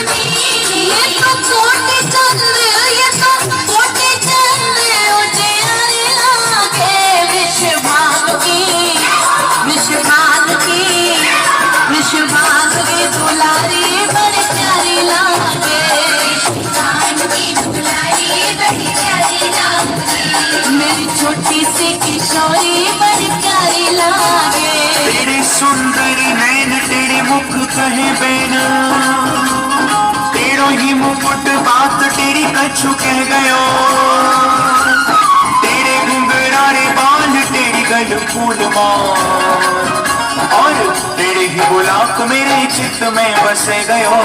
ये तो कोटि चंद, ये तो कोटि चंद उजियारे लागे। विश्वभान की, विश्वभान की, विश्वभान की दुलारी बड़ी प्यारी लागे। विश्वभान की दुलारी बड़ी प्यारी लागे। मेरी छोटी सी किशोरी बड़ी प्यारी लागे। तेरे सुंदरी नैन तेरे मुख कहे बैना, तेरो ही मुकुट बात तेरी कछु कह गयो। तेरे घुंघरारे बाल तेरी गल फूल माँ, और तेरे ही बुलाक मेरे चित्त में बस गयो।